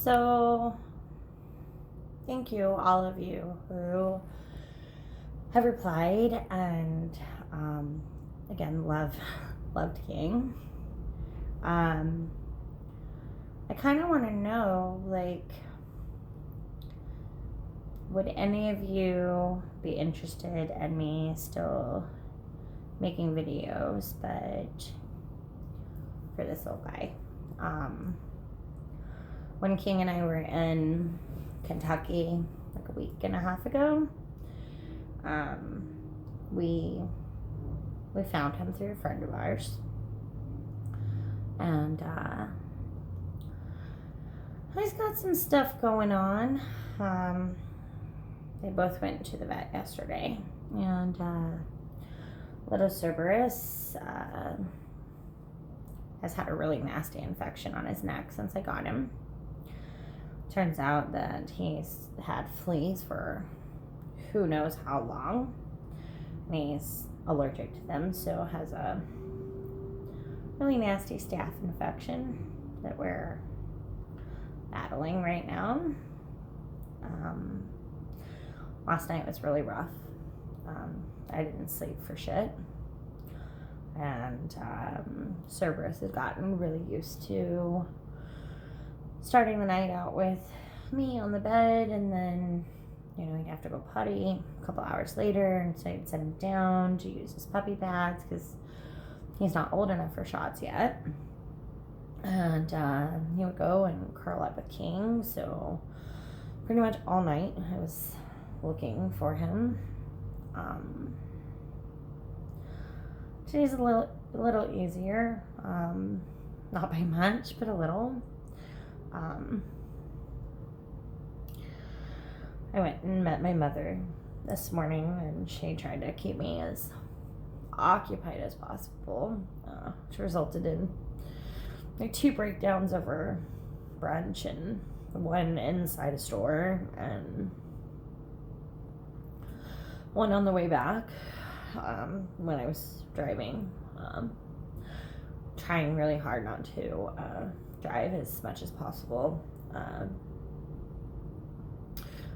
So, thank you, all of you who have replied, and again, loved King. I kind of want to know, like, would any of you be interested in me still making videos, but for this little guy? When King and I were in Kentucky like a week and a half ago, we found him through a friend of ours, and he's got some stuff going on. They both went to the vet yesterday, and little Cerberus has had a really nasty infection on his neck since I got him. Turns out that he's had fleas for who knows how long, and he's allergic to them, so has a really nasty staph infection that we're battling right now. Last night was really rough. I didn't sleep for shit, and Cerberus has gotten really used to starting the night out with me on the bed, and then, he'd have to go potty a couple hours later, and so I'd set him down to use his puppy pads because he's not old enough for shots yet. And he would go and curl up with King, so pretty much all night I was looking for him. Today's a little easier, not by much, but a little. I went and met my mother this morning, and she tried to keep me as occupied as possible, which resulted in like 2 breakdowns over brunch and 1 inside a store and 1 on the way back when I was driving. Trying really hard not to drive as much as possible.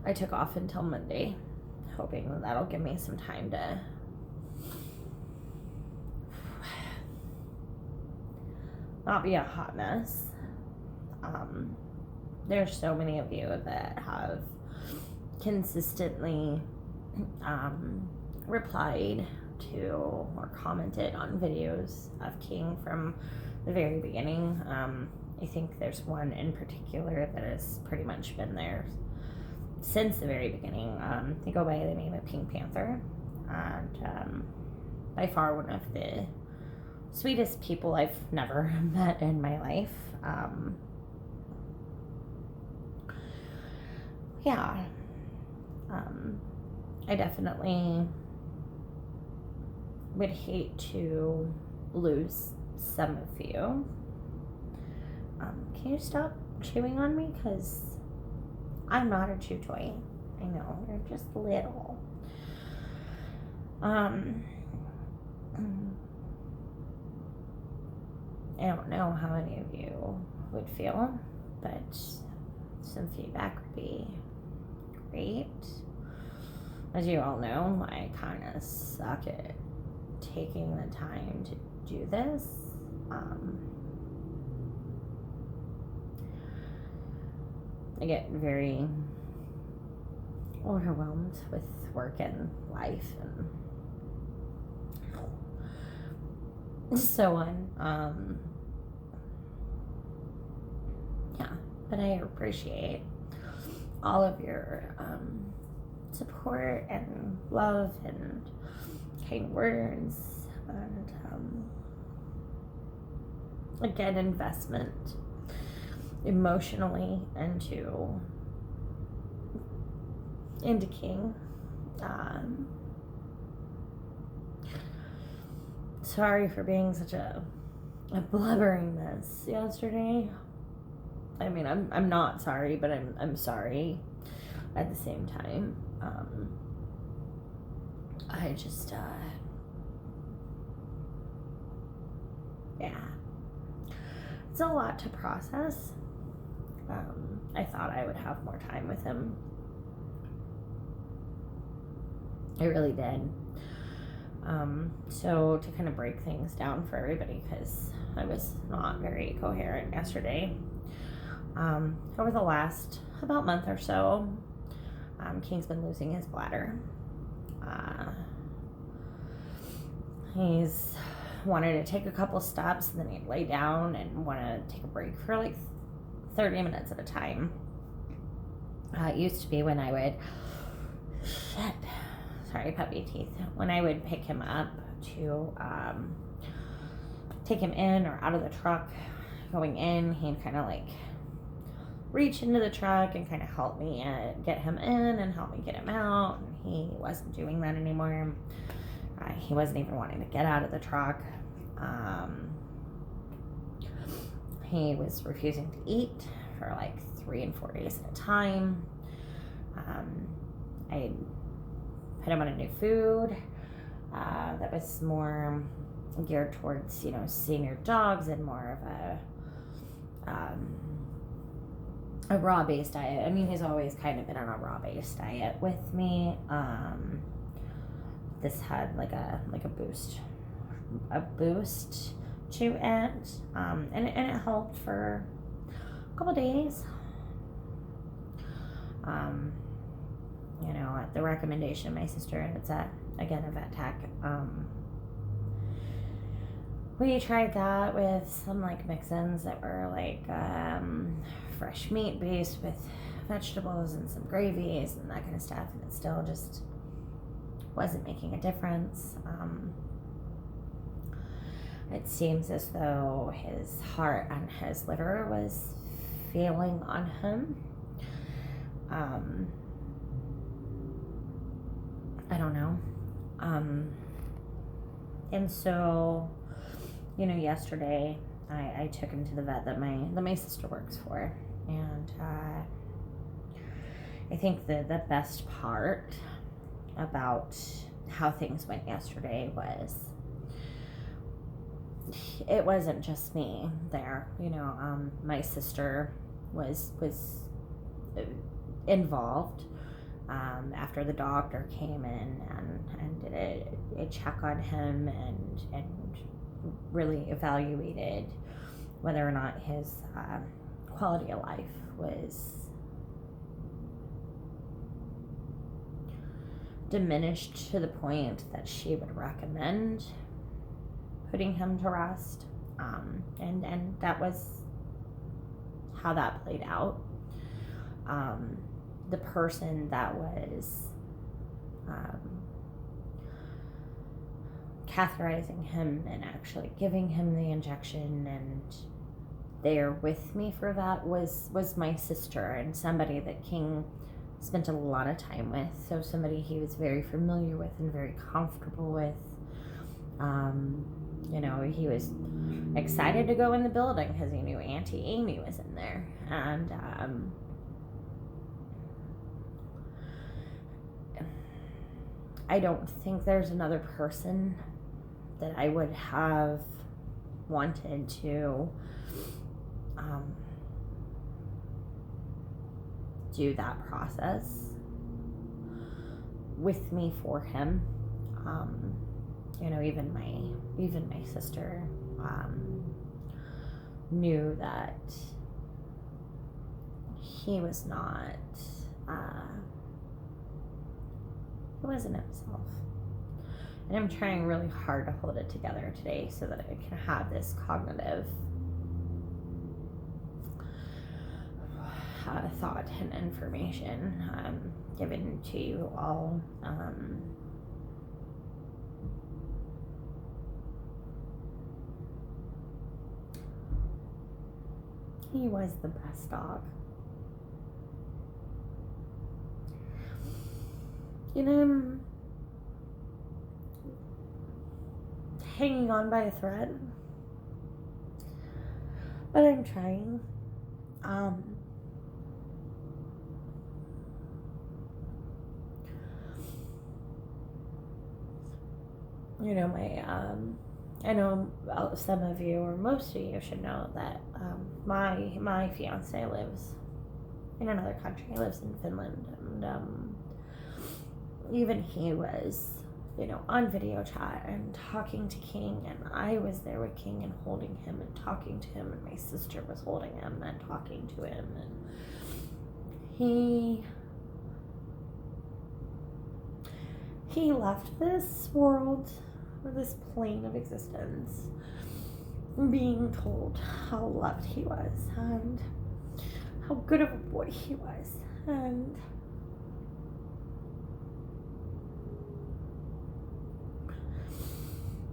I took off until Monday, hoping that that'll give me some time to not be a hot mess. There's so many of you that have consistently replied to or commented on videos of King from the very beginning. I think there's one in particular that has pretty much been there since the very beginning. They go by the name of Pink Panther, and by far one of the sweetest people I've never met in my life. I definitely would hate to lose some of you. Can you stop chewing on me? Because I'm not a chew toy. I know, you're just little. I don't know how many of you would feel, but some feedback would be great. As you all know, I kind of suck at taking the time to do this. I get very overwhelmed with work and life and so on. But I appreciate all of your support and love and kind words, and again, investment emotionally into King. Sorry for being such a blubbering mess yesterday. I mean, I'm not sorry, but I'm sorry at the same time. I just it's a lot to process. I thought I would have more time with him. I really did. So to kind of break things down for everybody, because I was not very coherent yesterday. Over the last about month or so, King's been losing his bladder. He's wanted to take a couple steps, and then he'd lay down and want to take a break for like 30 minutes at a time. It used to be when I would, puppy teeth. When I would pick him up to take him in or out of the truck, going in, he'd kind of like reach into the truck and kind of help me get him in and help me get him out. And he wasn't doing that anymore. He wasn't even wanting to get out of the truck. He was refusing to eat for like 3 and 4 days at a time. I put him on a new food that was more geared towards, senior dogs and more of a raw-based diet. I mean, he's always kind of been on a raw-based diet with me. This had like a boost to it, and it helped for a couple days. At the recommendation of my sister, and it's a vet tech. We tried that with some like mix-ins that were like fresh meat based with vegetables and some gravies and that kind of stuff, and it still just wasn't making a difference. It seems as though his heart and his liver was failing on him. I don't know. And so, yesterday I took him to the vet that my sister works for, and I think the best part about how things went yesterday was it wasn't just me there. My sister was involved after the doctor came in and did a check on him and really evaluated whether or not his quality of life was diminished to the point that she would recommend putting him to rest. And that was how that played out. The person that was catheterizing him and actually giving him the injection and there with me for that was my sister, and somebody that King spent a lot of time with, so somebody he was very familiar with and very comfortable with. He was excited to go in the building because he knew Auntie Amy was in there, and I don't think there's another person that I would have wanted to do that process with me for him. Even my sister knew that he was not he wasn't himself. And I'm trying really hard to hold it together today so that I can have this cognitive thought and information given to you all. He was the best dog. I'm hanging on by a thread, but I'm trying. I know some of you or most of you should know that my fiance lives in another country. He lives in Finland, and even he was, on video chat and talking to King, and I was there with King and holding him and talking to him, and my sister was holding him and talking to him, and he left this world, or this plane of existence, being told how loved he was and how good of a boy he was, and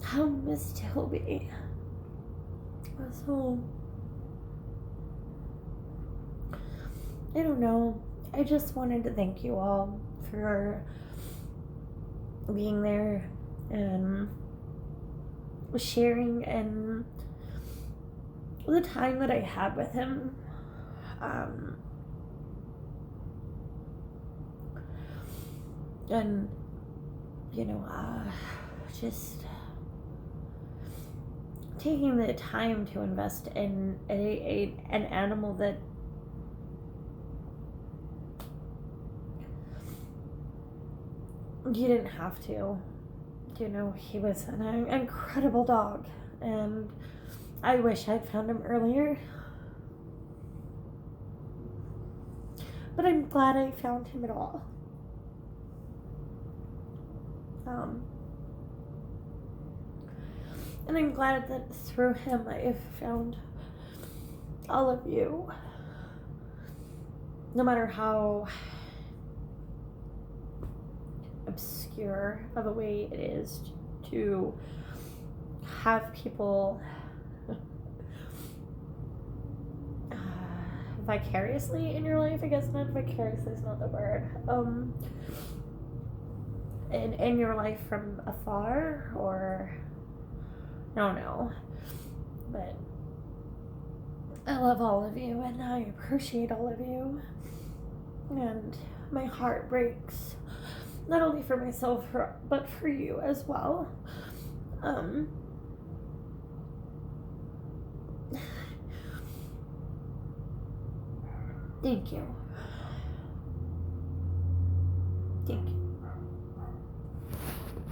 how missed he'll be. So, I don't know. I just wanted to thank you all for being there and sharing and the time that I had with him. And just taking the time to invest in an animal that you didn't have to. He was an incredible dog, and I wish I'd found him earlier. But I'm glad I found him at all. And I'm glad that through him I've found all of you. No matter how obscure of a way it is to have people vicariously in your life. I guess not vicariously is not the word. In your life from afar, or I don't know. But I love all of you, and I appreciate all of you. And my heart breaks, not only for myself, but for you as well. Thank you.